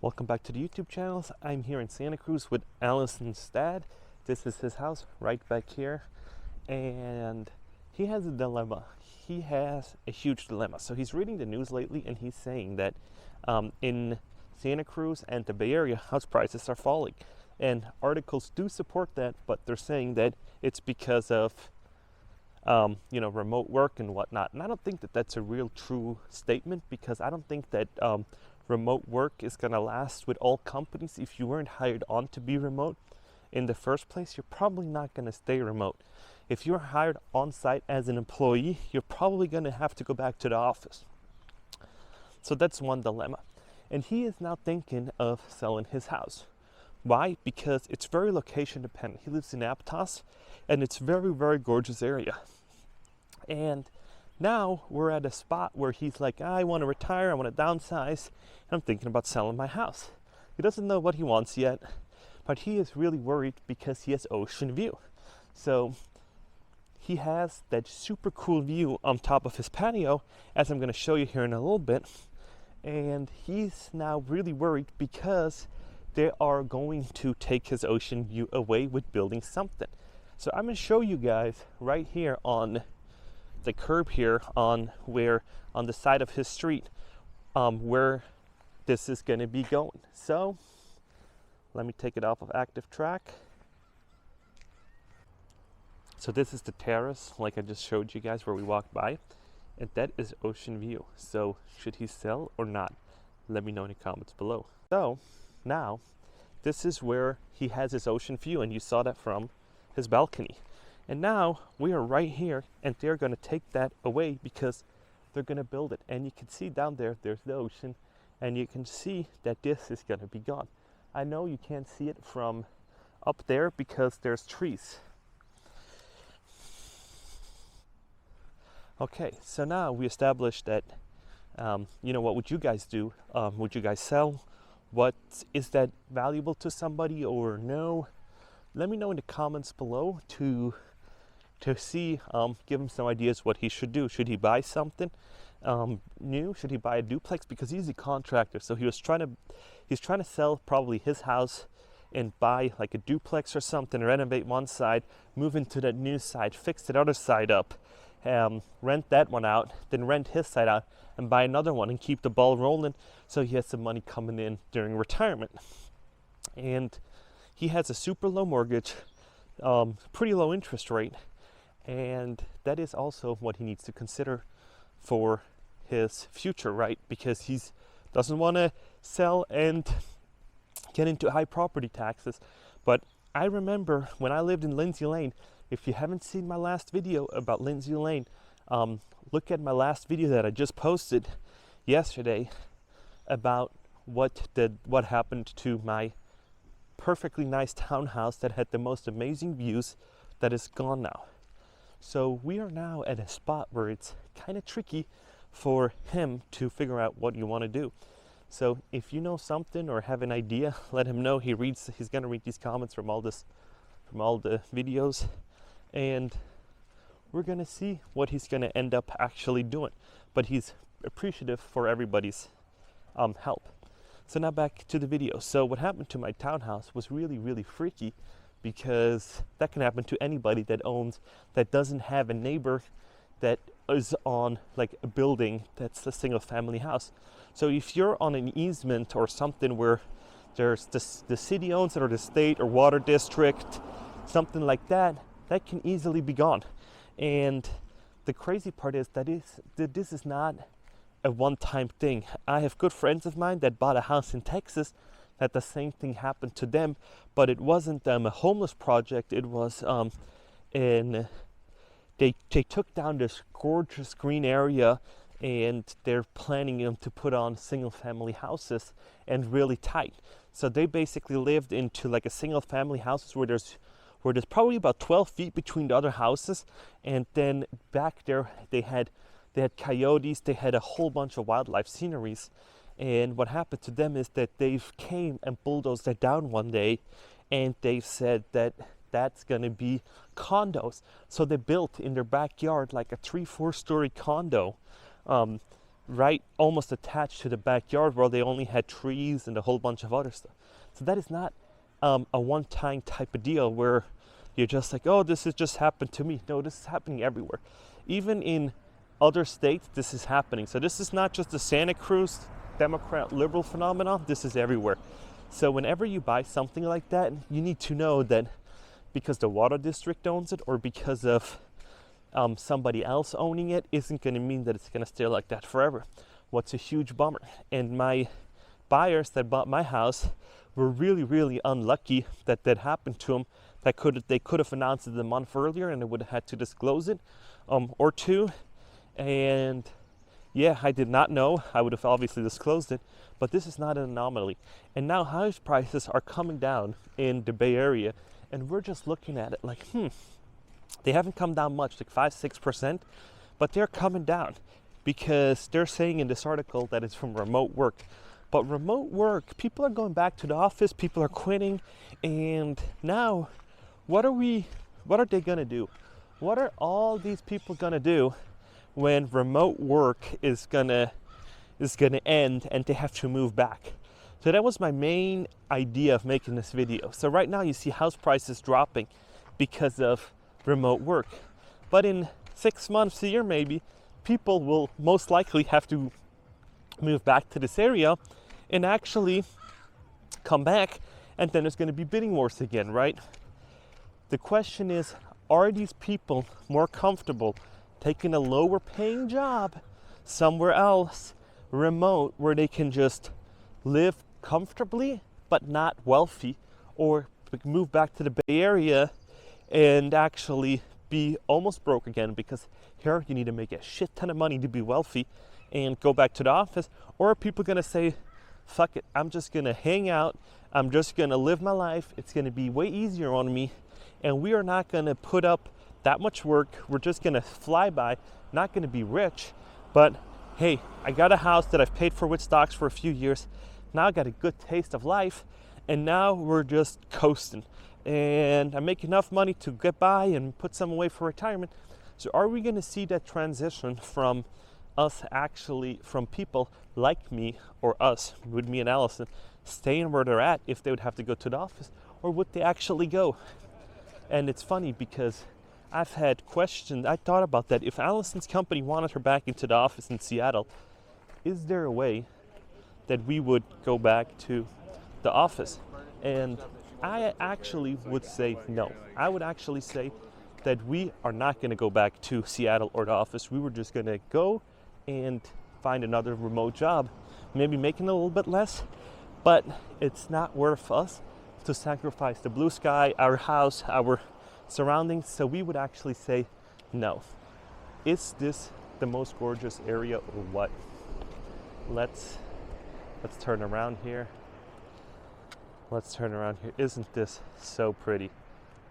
Welcome back to the YouTube channels. I'm here in Santa Cruz with Allison's dad. This is his house right back here. And he has a dilemma. He has a huge dilemma. So he's reading the news lately and he's saying that in Santa Cruz and the Bay Area, house prices are falling. And articles do support that, but they're saying that it's because of remote work and whatnot. And I don't think that that's a real true statement, because I don't think that remote work is going to last with all companies. If you weren't hired on to be remote in the first place, you're probably not going to stay remote. If you're hired on site as an employee, you're probably going to have to go back to the office. So that's one dilemma. And he is now thinking of selling his house. Why? Because it's very location dependent. He lives in Aptos, and it's very, very gorgeous area. And now we're at a spot where he's like, I want to retire, I want to downsize, and I'm thinking about selling my house. He doesn't know what he wants yet, but he is really worried because he has ocean view. So he has that super cool view on top of his patio, as I'm going to show you here in a little bit. And he's now really worried because they are going to take his ocean view away with building something. So I'm going to show you guys right here on the curb here on the side of his street where this is going to be going. So let me take it off of active track. So this is the terrace, like I just showed you guys, where we walked by, and that is ocean view. So should he sell or not? Let me know in the comments below. So now this is where he has his ocean view, and you saw that from his balcony. And now we are right here, and they're going to take that away because they're going to build it. And you can see down there, there's the ocean, and you can see that this is going to be gone. I know you can't see it from up there because there's trees. Okay, so now we established that, what would you guys do? Would you guys sell? What is that valuable to somebody or no? Let me know in the comments below to see, give him some ideas what he should do. Should he buy something new? Should he buy a duplex? Because he's a contractor, so he's trying to sell probably his house and buy like a duplex or something, renovate one side, move into that new side, fix that other side up, rent that one out, then rent his side out and buy another one and keep the ball rolling so he has some money coming in during retirement. And he has a super low mortgage, pretty low interest rate, and that is also what he needs to consider for his future, right? Because he doesn't want to sell and get into high property taxes. But I remember when I lived in Lindsay Lane, if you haven't seen my last video about Lindsay Lane, look at my last video that I just posted yesterday about what happened to my perfectly nice townhouse that had the most amazing views that is gone now. So we are now at a spot where it's kind of tricky for him to figure out what you want to do. So if you know something or have an idea, let him know. He's going to read these comments from all the videos, and we're going to see what he's going to end up actually doing. But he's appreciative for everybody's help. So now back to the video. So what happened to my townhouse was really, really freaky, because that can happen to anybody that doesn't have a neighbor that is on like a building that's a single family house. So if you're on an easement or something where there's the city owns it, or the state or water district, something like that, that can easily be gone. And the crazy part is that this is not a one-time thing. I have good friends of mine that bought a house in Texas that the same thing happened to them, but it wasn't a homeless project. It was they took down this gorgeous green area, and they're planning to put on single family houses, and really tight. So they basically lived into like a single family houses where there's probably about 12 feet between the other houses, and then back there they had coyotes, they had a whole bunch of wildlife sceneries. And what happened to them is that they came and bulldozed that down one day, and they said that that's going to be condos. So they built in their backyard like a 3-4 story condo right almost attached to the backyard where they only had trees and a whole bunch of other stuff. So that is not a one-time type of deal where you're just like, oh, this has just happened to me. No, this is happening everywhere. Even in other states, this is happening. So this is not just a Santa Cruz Democrat liberal phenomenon. This is everywhere. So whenever you buy something like that, you need to know that because the water district owns it or because of somebody else owning it isn't going to mean that it's going to stay like that forever. What's a huge bummer. And my buyers that bought my house were really, really unlucky that that happened to them. They could have announced it a month earlier and they would have had to disclose it or two. And yeah, I did not know. I would have obviously disclosed it, but this is not an anomaly. And now house prices are coming down in the Bay Area, and we're just looking at it like, they haven't come down much, like 5-6%, but they're coming down because they're saying in this article that it's from remote work. But remote work, people are going back to the office, people are quitting, and now what are they gonna do? What are all these people gonna do when remote work is gonna end and they have to move back? So that was my main idea of making this video. So right now you see house prices dropping because of remote work. But in 6 months, a year maybe, people will most likely have to move back to this area and actually come back, and then there's going to be bidding wars again, right? The question is, are these people more comfortable taking a lower paying job somewhere else, remote, where they can just live comfortably but not wealthy, or move back to the Bay Area and actually be almost broke again, because here you need to make a shit ton of money to be wealthy and go back to the office? Or are people going to say, fuck it, I'm just going to hang out, I'm just going to live my life, it's going to be way easier on me, and we are not going to put up that much work, we're just going to fly by, not going to be rich, but hey, I got a house that I've paid for with stocks for a few years, now I got a good taste of life, and now we're just coasting, and I make enough money to get by and put some away for retirement. So are we going to see that transition from people like me, or us, with me and Allison, staying where they're at if they would have to go to the office, or would they actually go? And it's funny because I've had questions, I thought about that. If Allison's company wanted her back into the office in Seattle, is there a way that we would go back to the office? And I actually would say no. I would actually say that we are not going to go back to Seattle or the office. We were just going to go and find another remote job, maybe making a little bit less, but it's not worth us to sacrifice the blue sky, our house, our surroundings. So we would actually say no. Is this the most gorgeous area or what? Let's turn around here. Let's turn around here. Isn't this so pretty?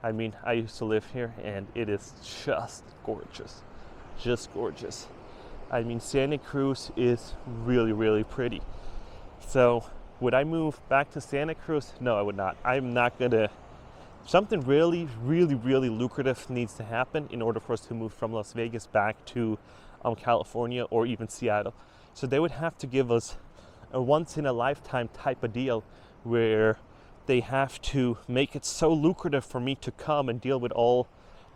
I mean, I used to live here and it is just gorgeous. Just gorgeous. I mean, Santa Cruz is really, really pretty. So would I move back to Santa Cruz? No, I would not. I'm not gonna. Something really, really, really lucrative needs to happen in order for us to move from Las Vegas back to California or even Seattle. So they would have to give us a once-in-a-lifetime type of deal where they have to make it so lucrative for me to come and deal with all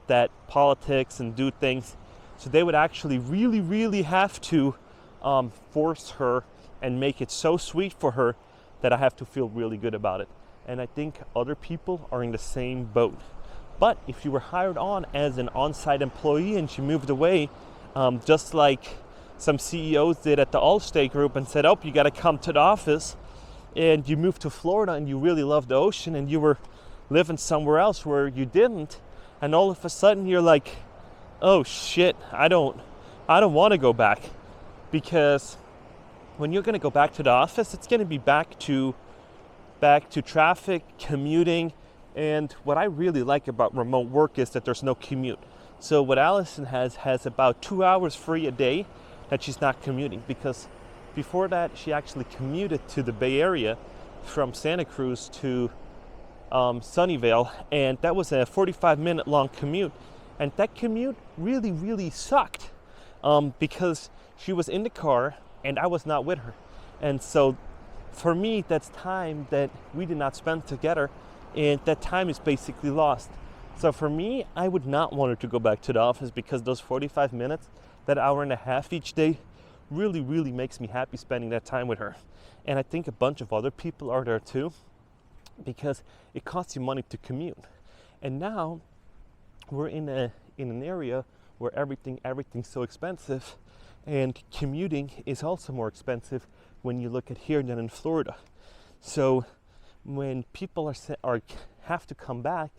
that politics and do things. So they would actually really, really have to force her and make it so sweet for her that I have to feel really good about it. And I think other people are in the same boat. But if you were hired on as an on-site employee and you moved away, just like some CEOs did at the Allstate Group and said, oh, you got to come to the office, and you moved to Florida and you really love the ocean and you were living somewhere else where you didn't, and all of a sudden you're like, oh shit, I don't want to go back. Because when you're going to go back to the office, it's going to be back to traffic, commuting. And what I really like about remote work is that there's no commute. So what Allison has about 2 hours free a day that she's not commuting, because before that she actually commuted to the Bay Area from Santa Cruz to Sunnyvale, and that was a 45-minute long commute. And that commute really, really sucked because she was in the car and I was not with her. And so for me, that's time that we did not spend together, and that time is basically lost. So for me, I would not want her to go back to the office, because those 45 minutes, that hour and a half each day, really, really makes me happy spending that time with her. And I think a bunch of other people are there too, because it costs you money to commute. And now we're in an area where everything's so expensive, and commuting is also more expensive when you look at here than in Florida. So when people have to come back,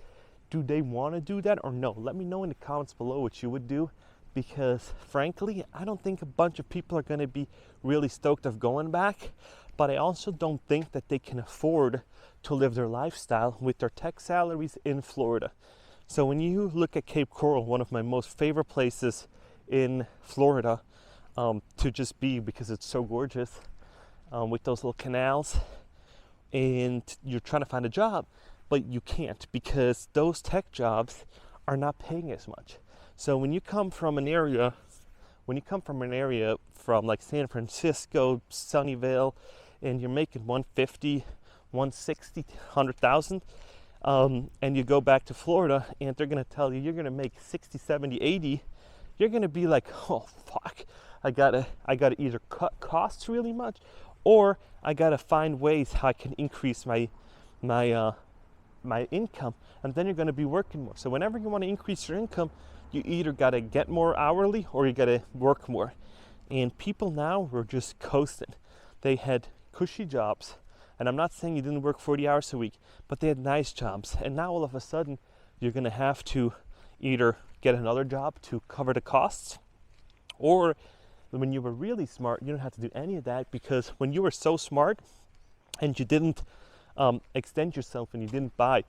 do they want to do that or no? Let me know in the comments below what you would do, because frankly, I don't think a bunch of people are going to be really stoked of going back, but I also don't think that they can afford to live their lifestyle with their tech salaries in Florida. So when you look at Cape Coral, one of my most favorite places in Florida to just be, because it's so gorgeous, with those little canals, and you're trying to find a job, but you can't, because those tech jobs are not paying as much. So when you come from an area from like San Francisco, Sunnyvale, and you're making 150, 160, 100,000, and you go back to Florida and they're going to tell you you're going to make 60, 70, 80, you're going to be like, oh fuck, I gotta either cut costs really much, or I gotta find ways how I can increase my income, and then you're going to be working more. So whenever you want to increase your income, you either got to get more hourly or you got to work more. And people now were just coasting. They had cushy jobs, and I'm not saying you didn't work 40 hours a week, but they had nice jobs. And now all of a sudden you're going to have to either get another job to cover the costs, or when you were really smart, you don't have to do any of that, because when you were so smart and you didn't extend yourself and you didn't buy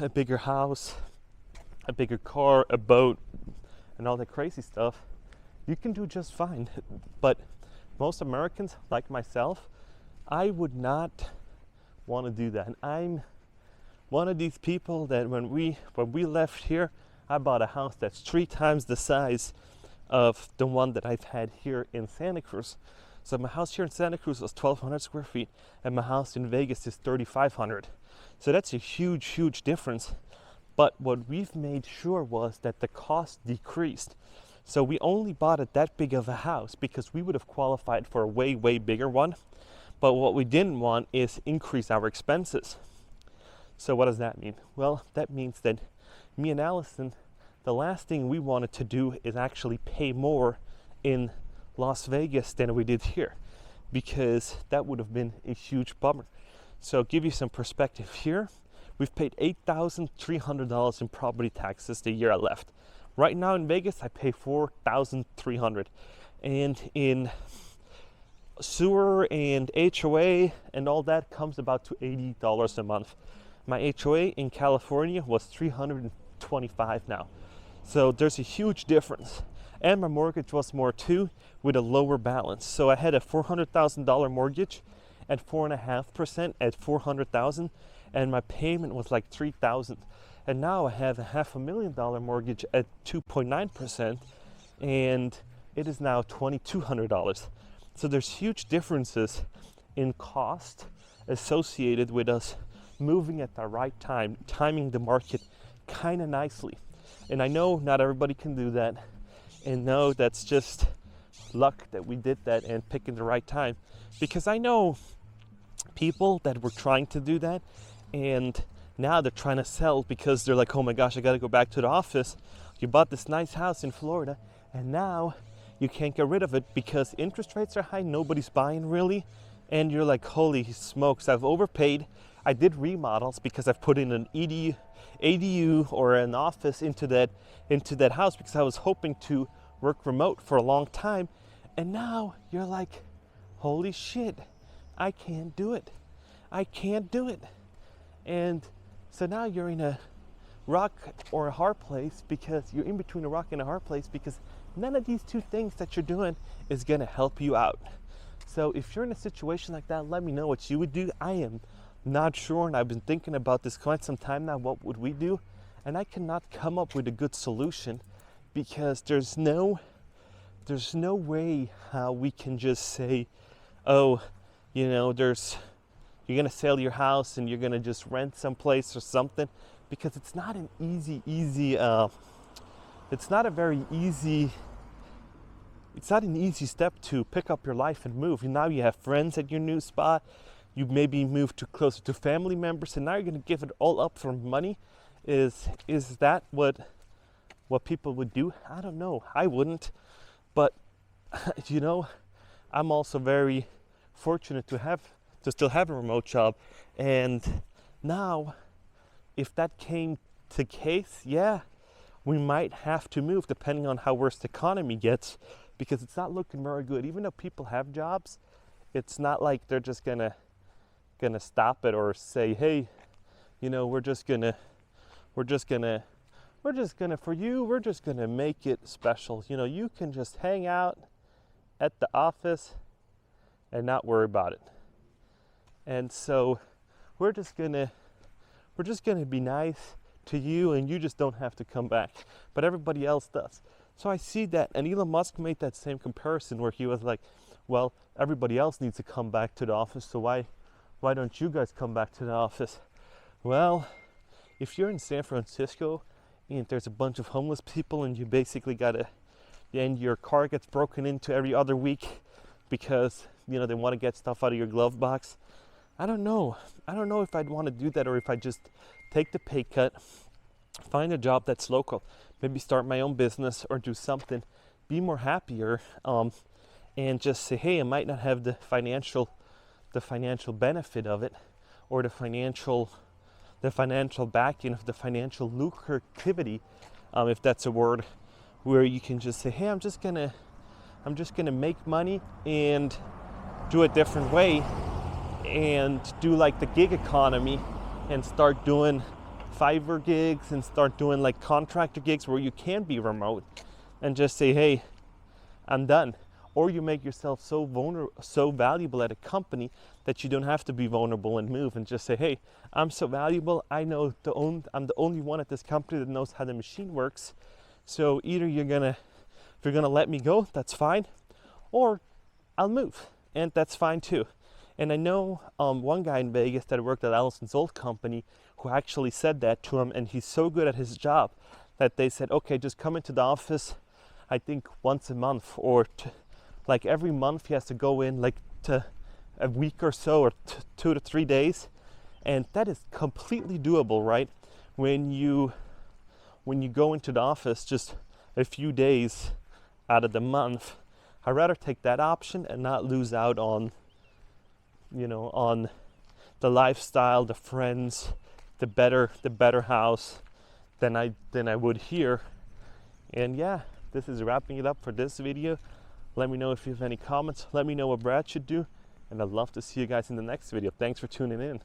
a bigger house, a bigger car, a boat, and all that crazy stuff, you can do just fine. But most Americans, like myself, I would not want to do that. And I'm one of these people that when we left here, I bought a house that's 3 times the size of the one that I've had here in Santa Cruz. So my house here in Santa Cruz was 1,200 square feet, and my house in Vegas is 3,500. So that's a huge, huge difference. But what we've made sure was that the cost decreased. So we only bought it that big of a house because we would have qualified for a way, way bigger one. But what we didn't want is increase our expenses. So what does that mean? Well, that means that me and Allison, the last thing we wanted to do is actually pay more in Las Vegas than we did here, because that would have been a huge bummer. So give you some perspective here. We've paid $8,300 in property taxes the year I left. Right now in Vegas, I pay $4,300, and in sewer and HOA and all that comes about to $80 a month. My HOA in California was $325 now. So there's a huge difference. And my mortgage was more too, with a lower balance. So I had a $400,000 mortgage at 4.5% at $400,000, and my payment was like $3,000. And now I have a $500,000 mortgage at 2.9%, and it is now $2,200. So there's huge differences in cost associated with us moving at the right time, timing the market kind of nicely. And I know not everybody can do that, and no, that's just luck that we did that and picking the right time. Because I know people that were trying to do that, and now they're trying to sell because they're like, oh my gosh, I got to go back to the office. You bought this nice house in Florida, and now you can't get rid of it because interest rates are high, nobody's buying really, and you're like, holy smokes, I've overpaid. I did remodels because I've put in an ADU or an office into that house because I was hoping to work remote for a long time, and now you're like, holy shit, I can't do it. And so now you're in a rock or a hard place, because you're in between a rock and a hard place, because none of these two things that you're doing is going to help you out. So if you're in a situation like that, let me know what you would do. I am not sure, and I've been thinking about this quite some time now. What would we do? And I cannot come up with a good solution, because there's no there's no way how we can just say, oh, you're gonna sell your house and you're gonna just rent someplace or something, because it's not an easy it's not an easy step to pick up your life and move. Now you have friends at your new spot, you maybe moved closer to family members, and now you're gonna give it all up for money. Is that what people would do? I don't know. I wouldn't. But I'm also very fortunate to still have a remote job. And now, if that came to case, yeah, we might have to move depending on how worse the economy gets, because it's not looking very good. Even though people have jobs, it's not like they're just gonna stop it or say, hey, we're just gonna make it special. You can just hang out at the office and not worry about it. And so we're just gonna be nice to you, and you just don't have to come back, but everybody else does. So I see that, and Elon Musk made that same comparison where he was like, well, everybody else needs to come back to the office, so why don't you guys come back to the office? Well, if you're in San Francisco and there's a bunch of homeless people and you basically and your car gets broken into every other week because they want to get stuff out of your glove box, I don't know if I'd want to do that, or if I just take the pay cut, find a job that's local, maybe start my own business or do something, be more happier, and just say, hey, I might not have the financial benefit of it, or the financial backing of the financial lucrativity, if that's a word, where you can just say, hey, I'm just gonna make money and do a different way, and do like the gig economy and start doing Fiverr gigs and start doing like contractor gigs where you can be remote, and just say, hey, I'm done. Or you make yourself so valuable at a company that you don't have to be vulnerable and move, and just say, hey, I'm so valuable, I know I'm the only one at this company that knows how the machine works. So either if you're gonna let me go, that's fine, or I'll move, and that's fine too. And I know one guy in Vegas that worked at Allison's old company who actually said that to him, and he's so good at his job that they said, okay, just come into the office, I think once a month, or like every month he has to go in like to a week or so, or 2 to 3 days. And that is completely doable, right? When you go into the office just a few days out of the month, I'd rather take that option and not lose out on the lifestyle, the friends, the better house than I would here. And yeah, this is wrapping it up for this video. Let me know if you have any comments. Let me know what Brad should do, and I'd love to see you guys in the next video. Thanks for tuning in.